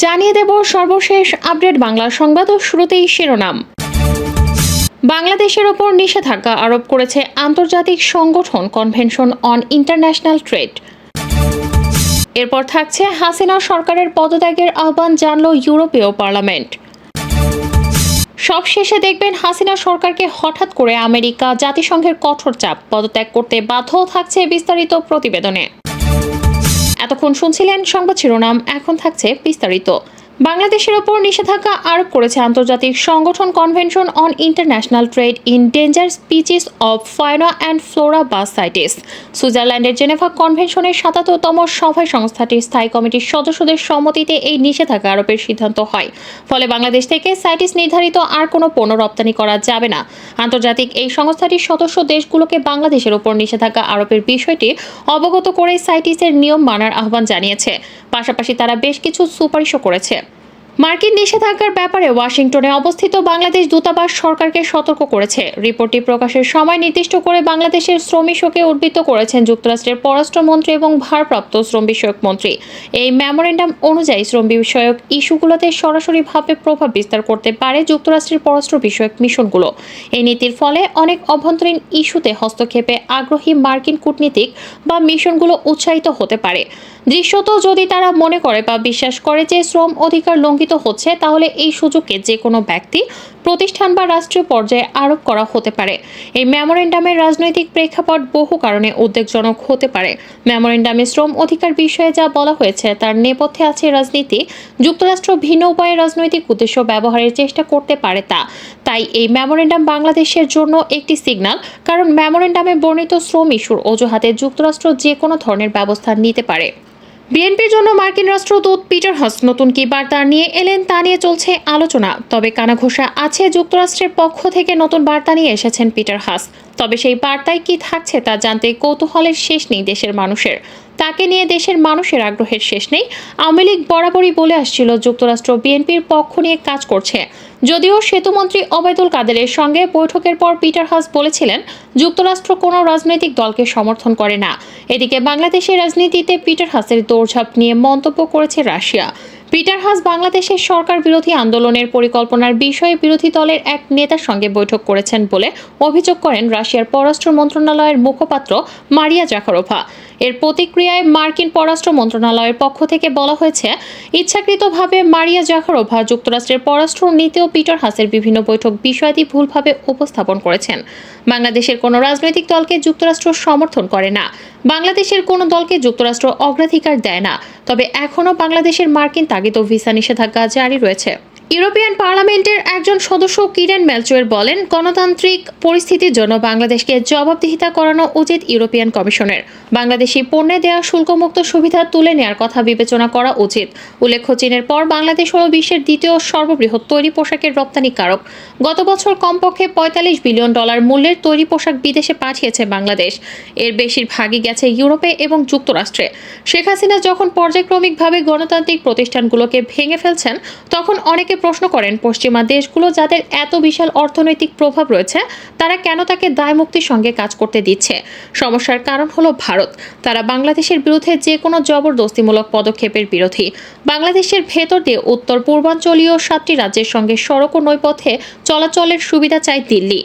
জানিয়ে দেব সর্বশেষ আপডেট বাংলা সংবাদ ও শুরুতেই শিরোনাম। বাংলাদেশের ওপর নিষেধাজ্ঞা আরোপ করেছে আন্তর্জাতিক সংগঠন কনভেনশন অন ইন্টারন্যাশনাল ট্রেড। এরপর থাকছে হাসিনা সরকারের পদত্যাগের আহ্বান জানালো ইউরোপীয় পার্লামেন্ট। সবশেষে দেখবেন হাসিনা সরকারকে হঠাৎ করে আমেরিকা জাতিসংঘের কঠোর চাপ, পদত্যাগ করতে বাধ্য থাকছে বিস্তারিত প্রতিবেদনে। এতক্ষণ শুনছিলেন সংবাদ শিরোনাম, এখন থাকছে বিস্তারিত। বাংলাদেশের ওপর নিষেধাজ্ঞা আরোপ করেছে আন্তর্জাতিক সংগঠন convention on international trade in danger species of fauna and flora বা সাইটেস। সুইজারল্যান্ডের জেনেভা কনভেনশনের ৭৭তম সভায় সংস্থাটির স্থায়ী কমিটির সদস্যদের সম্মতিতে এই নিষেধাজ্ঞা আরোপের সিদ্ধান্ত হয়। ফলে বাংলাদেশ থেকে সাইটিস নির্ধারিত আর কোনো পণ্য রপ্তানি করা যাবে না। আন্তর্জাতিক এই সংস্থাটির সদস্য দেশগুলোকে বাংলাদেশের ওপর নিষেধাজ্ঞা আরোপের বিষয়টি অবগত করে সাইটিসের নিয়ম মানার আহ্বান জানিয়েছে। পাশাপাশি তারা বেশ কিছু সুপারিশও করেছে। মার্কিন নিষেধাজ্ঞার ব্যাপারে ওয়াশিংটনে অবস্থিত বাংলাদেশ দূতাবাস সরকারকে সতর্ক করেছে। রিপোর্টটি প্রকাশের সময় নির্দিষ্ট করে বাংলাদেশের শ্রমিক শোকে উদ্ধৃত করেছেন যুক্তরাষ্ট্রের পররাষ্ট্রমন্ত্রী এবং ভারপ্রাপ্ত শ্রম বিষয়ক মন্ত্রী। এই মেমোরেন্ডাম অনুযায়ী শ্রম বিষয়ক ইস্যুগুলোতে সরাসরিভাবে প্রভাব বিস্তার করতে পারে যুক্তরাষ্ট্রের পররাষ্ট্র বিষয়ক মিশনগুলো। এই নীতির ফলে অনেক অভ্যন্তরীণ ইস্যুতে হস্তক্ষেপে আগ্রহী মার্কিন কূটনীতিক বা মিশনগুলো উৎসাহিত হতে পারে। দৃশ্যত যদি তারা মনে করে বা বিশ্বাস করে যে শ্রম অধিকার লঙ্ঘিত হচ্ছে, তাহলে এই সুযোগকে যে কোনো ব্যক্তি, প্রতিষ্ঠান বা রাষ্ট্রীয় পর্যায়ে আরোপ করা হতে পারে। এই মেমোরেন্ডামের রাজনৈতিক প্রেক্ষাপট বহু কারণে উদ্বেগজনক হতে পারে। মেমোরেন্ডামে শ্রম অধিকার বিষয়ে যা বলা হয়েছে তার নেপথ্যে আছে রাজনীতি। যুক্তরাষ্ট্র ভিন্ন উপায়ে রাজনৈতিক উদ্দেশ্য ব্যবহারের চেষ্টা করতে পারে তাই এই মেমোরেন্ডাম বাংলাদেশের জন্য একটি সিগন্যাল, কারণ মেমোরেন্ডামে বর্ণিত শ্রম ইস্যুর অজুহাতে যুক্তরাষ্ট্র যে কোনো ধরনের ব্যবস্থা নিতে পারে। বিএনপির জন্য মার্কিন রাষ্ট্রদূত পিটার হাস নতুন কি বার্তা নিয়ে এলেন তা নিয়ে চলছে আলোচনা। তবে কানাঘোষা আছে যুক্তরাষ্ট্রের পক্ষ থেকে নতুন বার্তা নিয়ে এসেছেন পিটার হাস। তবে সেই বার্তায় কি থাকছে তা জানতে কৌতূহলের শেষ নেই দেশের মানুষের। তাকে নিয়ে দেশের মানুষের আগ্রহের শেষ নেই। আওয়ামী লীগ বরাবরই বলে আসছিল যুক্তরাষ্ট্র বিএনপির পক্ষ নিয়ে কাজ করছে। যদিও সেতুমন্ত্রী ওবায়দুল কাদেরের সঙ্গে বৈঠকের পর পিটার হাস বলেছিলেন যুক্তরাষ্ট্র কোনো রাজনৈতিক দলকে সমর্থন করে না। এদিকে বাংলাদেশের রাজনীতিতে পিটার হাসের দৌড়ঝাঁপ নিয়ে মন্তব্য করেছে রাশিয়া। পিটার হাস বাংলাদেশের সরকার বিরোধী আন্দোলনের পরিকল্পনার বিষয়ে বিরোধী দলের এক নেতার সঙ্গে বৈঠক করেছেন বলে অভিযোগ করেন রাশিয়ার পররাষ্ট্র মন্ত্রণালয়ের মুখপাত্র মারিয়া জাখারোভা। এর প্রতিক্রিয়ায় মার্কিন পররাষ্ট্র মন্ত্রণালয়ের পক্ষ থেকে বলা হয়েছে, ইচ্ছাকৃতভাবে মারিয়া জাখারোভা যুক্তরাষ্ট্রের পররাষ্ট্র নীতি ও পিটার হাসের বিভিন্ন বৈঠক বিষয়াদি ভুলভাবে উপস্থাপন করেছেন। বাংলাদেশের কোনো রাজনৈতিক দলকে যুক্তরাষ্ট্র সমর্থন করে না। বাংলাদেশের কোনো দলকে যুক্তরাষ্ট্র অগ্রাধিকার দেয় না। তবে এখনও বাংলাদেশের মার্কিন তাগিদ ও ভিসা নিষেধাজ্ঞা জারি রয়েছে। ইউরোপিয়ান পার্লামেন্টের একজন সদস্য কিরেন মেলচুয়ের বলেন, গণতান্ত্রিক পরিস্থিতির জন্য বাংলাদেশকে জবাবদিহিতা করানো উচিত ইউরোপিয়ান কমিশনের। বাংলাদেশি পণ্যে দেওয়া শুল্কমুক্ত সুবিধা তুলে নেওয়ার কথা বিবেচনা করা উচিত। উল্লেখ্য, চীনের পর বাংলাদেশ হল বিশ্বের দ্বিতীয় সর্ববৃহৎ তৈরি পোশাকের রপ্তানিকারক। গত বছর কমপক্ষে $45 বিলিয়ন মূল্যের তৈরি পোশাক বিদেশে পাঠিয়েছে বাংলাদেশ। এর বেশিরভাগই গেছে ইউরোপে এবং যুক্তরাষ্ট্রে। শেখ হাসিনা যখন পর্যায়ক্রমিকভাবে গণতান্ত্রিক প্রতিষ্ঠানগুলোকে ভেঙে ফেলছেন, তখন অনেকে প্রশ্ন করেন পশ্চিমা দেশগুলো যাদের এত বিশাল অর্থনৈতিক প্রভাব রয়েছে, তারা কেন তাকে দায়মুক্তির সঙ্গে কাজ করতে দিচ্ছে। সমস্যার কারণ হলো ভারত। তারা বাংলাদেশের বিরুদ্ধে যে কোনো জবরদস্তিমূলক পদক্ষেপের বিরোধী। বাংলাদেশের ভেতর দিয়ে উত্তর পূর্বাঞ্চলীয় 7টি রাজ্যের সঙ্গে সড়ক ও নৌপথে চলাচলের সুবিধা চায় দিল্লি।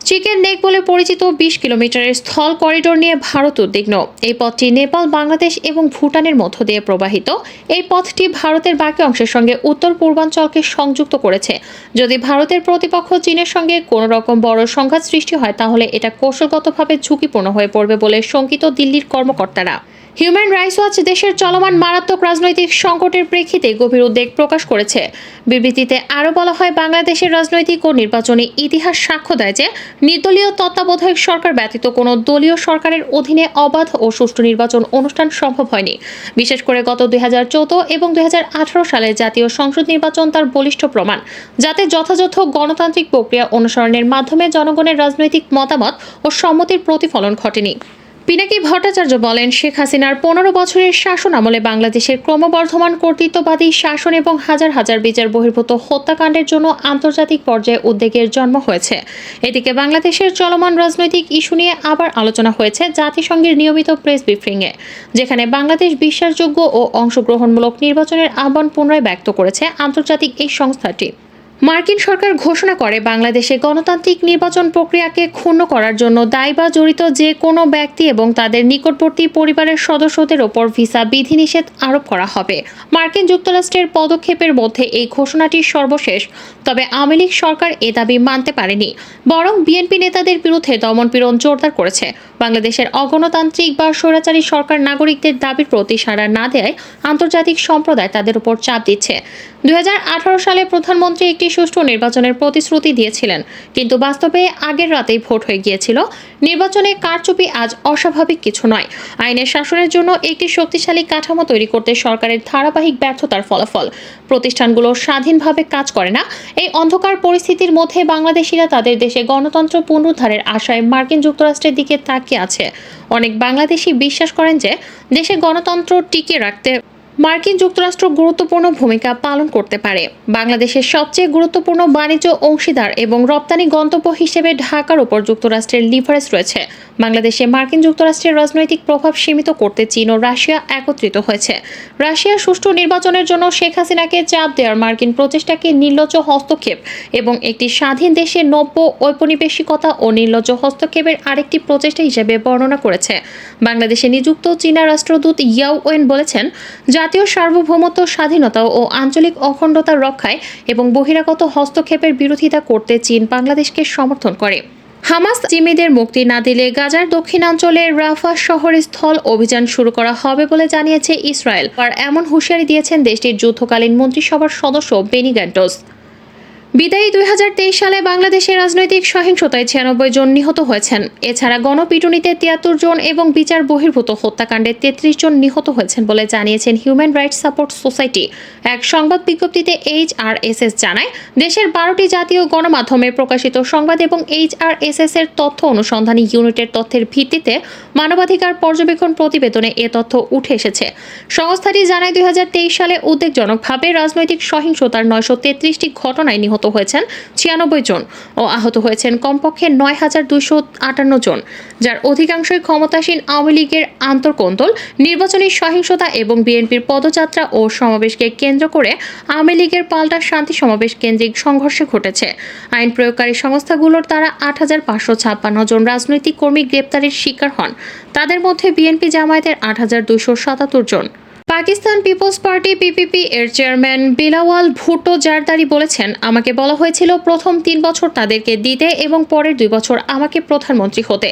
চিকেন নেক বলে পরিচিত 20 কিলোমিটারের স্থল করিডোর নিয়ে ভারত উদ্বিগ্ন। এই পথটি নেপাল, বাংলাদেশ এবং ভুটানের মধ্য দিয়ে প্রবাহিত। এই পথটি ভারতের বাকি অংশের সঙ্গে উত্তর পূর্বাঞ্চলকে সংযুক্ত করেছে। যদি ভারতের প্রতিপক্ষ চীনের সঙ্গে কোনো রকম বড় সংঘাত সৃষ্টি হয়, তাহলে এটা কৌশলগতভাবে ঝুঁকিপূর্ণ হয়ে পড়বে বলে শঙ্কিত দিল্লির কর্মকর্তারা। হিউম্যান রাইটস ওয়াচ দেশের চলমান মারাত্মক রাজনৈতিক সংকটের প্রেক্ষিতে গভীর উদ্বেগ প্রকাশ করেছে। বিবৃতিতে আরও বলা হয়, বাংলাদেশের রাজনৈতিক ও নির্বাচনী ইতিহাস সাক্ষ্য দেয় যে নির্দলীয় তত্ত্বাবধায়ক সরকার ব্যতীত কোনো দলীয় সরকারের অধীনে অবাধ ও সুষ্ঠু নির্বাচন অনুষ্ঠান সম্ভব হয়নি। বিশেষ করে গত 2014 এবং 2018 সালের জাতীয় সংসদ নির্বাচন তার বলিষ্ঠ প্রমাণ, যাতে যথাযথ গণতান্ত্রিক প্রক্রিয়া অনুসরণের মাধ্যমে জনগণের রাজনৈতিক মতামত ও সম্মতির প্রতিফলন ঘটেনি। পিনাকি ভট্টাচার্য বলেন, শেখ হাসিনার 15 বছরের শাসন আমলে বাংলাদেশের ক্রমবর্ধমান কর্তৃত্ববাদী শাসন এবং হাজার হাজার বিচার বহির্ভূত হত্যাকাণ্ডের জন্য আন্তর্জাতিক পর্যায়ে উদ্বেগের জন্ম হয়েছে। এদিকে বাংলাদেশের চলমান রাজনৈতিক ইস্যু নিয়ে আবার আলোচনা হয়েছে জাতিসংঘের নিয়মিত প্রেস ব্রিফিংয়ে, যেখানে বাংলাদেশ বিশ্বাসযোগ্য ও অংশগ্রহণমূলক নির্বাচনের আহ্বান পুনরায় ব্যক্ত করেছে আন্তর্জাতিক এই সংস্থাটি। মার্কিন সরকার ঘোষণা করে বাংলাদেশে গণতান্ত্রিক নির্বাচন প্রক্রিয়াকে ক্ষুণ্ণ করার জন্য দায়ী বা জড়িত যে কোনো ব্যক্তি এবং তাদের নিকটবর্তী পরিবারের সদস্যদের ওপর ভিসা বিধিনিষেধ আরোপ করা হবে। মার্কিন যুক্তরাষ্ট্রের পদক্ষেপের মধ্যে এই ঘোষণাটি সর্বশেষ, তবে আওয়ামী লীগ সরকার এ দাবি মানতে পারেনি, বরং বিএনপি নেতাদের বিরুদ্ধে দমনপীড়ন জোরদার করেছে। বাংলাদেশের অগণতান্ত্রিক বা স্বৈরাচারী সরকার নাগরিকদের দাবির প্রতি সাড়া না দেয় আন্তর্জাতিক সম্প্রদায় তাদের উপর চাপ দিচ্ছে। 2018 সালে প্রধানমন্ত্রী একটি সুষ্ঠু নির্বাচনের প্রতিশ্রুতি দিয়েছিলেন, কিন্তু বাস্তবে আগের রাতেই ভোট হয়ে গিয়েছিল। নির্বাচনে কারচুপি আজ অস্বাভাবিক কিছু নয়, আইনের শাসনের জন্য একটি শক্তিশালী কাঠামো তৈরি করতে সরকারের ধারাবাহিক ব্যর্থতার ফলাফল। প্রতিষ্ঠানগুলো স্বাধীনভাবে কাজ করে না। এই অন্ধকার পরিস্থিতির মধ্যে বাংলাদেশিরা তাদের দেশে গণতন্ত্র পুনরুদ্ধারের আশায় মার্কিন যুক্তরাষ্ট্রের দিকে তাকিয়ে আছে। অনেক বাংলাদেশি বিশ্বাস করেন যে দেশে গণতন্ত্র টিকিয়ে রাখতে মার্কিন যুক্তরাষ্ট্র গুরুত্বপূর্ণ ভূমিকা পালন করতে পারে। বাংলাদেশের সবচেয়ে গুরুত্বপূর্ণ বাণিজ্য অংশীদার এবং রপ্তানি গন্তব্য হিসেবে ঢাকার উপর যুক্তরাষ্ট্রের লিভারেজ রয়েছে। বাংলাদেশে মার্কিন যুক্তরাষ্ট্রের রাজনৈতিক প্রভাব সীমিত করতে চীন ও রাশিয়া একত্রিত হয়েছে। রাশিয়ার সুষ্ঠু নির্বাচনের জন্য শেখ হাসিনাকে চাপ দেওয়ার মার্কিন প্রচেষ্টাকে নির্লজ্জ হস্তক্ষেপ এবং একটি স্বাধীন দেশে নব্য ঔপনিবেশিকতা ও নির্লজ্জ হস্তক্ষেপের আরেকটি প্রচেষ্টা হিসেবে বর্ণনা করেছে। বাংলাদেশে নিযুক্ত চীনা রাষ্ট্রদূত ইয়াও ওয়েন বলেছেন, জাতীয় সার্বভৌমত্ব, স্বাধীনতা ও আঞ্চলিক অখণ্ডতা রক্ষায় এবং বহিরাগত হস্তক্ষেপের বিরোধিতা করতে চীন বাংলাদেশকে সমর্থন করে। হামাস জিম্মিদের মুক্তি না দিলে গাজার দক্ষিণাঞ্চলের রাফা শহরে স্থল অভিযান শুরু করা হবে বলে জানিয়েছে ইসরায়েল। আর এমন হুঁশিয়ারি দিয়েছেন দেশটির যুদ্ধকালীন মন্ত্রিসভার সদস্য বেনি গ্যান্টোস। বিদায়ী 2023 সালে বাংলাদেশের রাজনৈতিক সহিংসতায় 96 জন নিহত হয়েছেন। এছাড়া গণপিটুনিতে 73 জন এবং বিচার বহির্ভূত হত্যাকাণ্ডে 33 জন নিহত হয়েছেন বলে জানিয়েছেন হিউম্যান রাইটস সাপোর্ট সোসাইটি। এক সংবাদ বিজ্ঞপ্তিতে HRSS জানায়, দেশের 12টি জাতীয় গণমাধ্যমে প্রকাশিত সংবাদ এবং HRSS এর তথ্য অনুসন্ধানী ইউনিটের তথ্যের ভিত্তিতে মানবাধিকার পর্যবেক্ষণ প্রতিবেদনে এ তথ্য উঠে এসেছে। সংস্থাটি জানায়, 2023 সালে উদ্বেগজনকভাবে রাজনৈতিক সহিংসতার 933টি ঘটনায় নিহত হয়েছেন 96 জন ও আহত হয়েছেন কমপক্ষে 9258 জন, যার অধিকাংশই ক্ষমতাসীন আওয়ামী লীগের আন্তর্কোন্দল, নির্বাচনী সহিংসতা এবং বিএনপির পদযাত্রা ও সমাবেশকে কেন্দ্র করে আওয়ামী লীগের পাল্টা শান্তি সমাবেশ কেন্দ্রিক সংঘর্ষে ঘটেছে। আইন প্রয়োগকারী সংস্থাগুলোর দ্বারা 8556 জন রাজনৈতিক কর্মী গ্রেপ্তারের শিকার হন। তাদের মধ্যে বিএনপি জামায়াতের 8277 জন। পাকিস্তান পিপলস পার্টি PPP এর চেয়ারম্যান বিলাওয়াল ভুট্টো জারদারি বলেছেন, আমাকে বলা হয়েছিল প্রথম 3 বছর তাদেরকে দিতে এবং পরের 2 বছর আমাকে প্রধানমন্ত্রী হতে।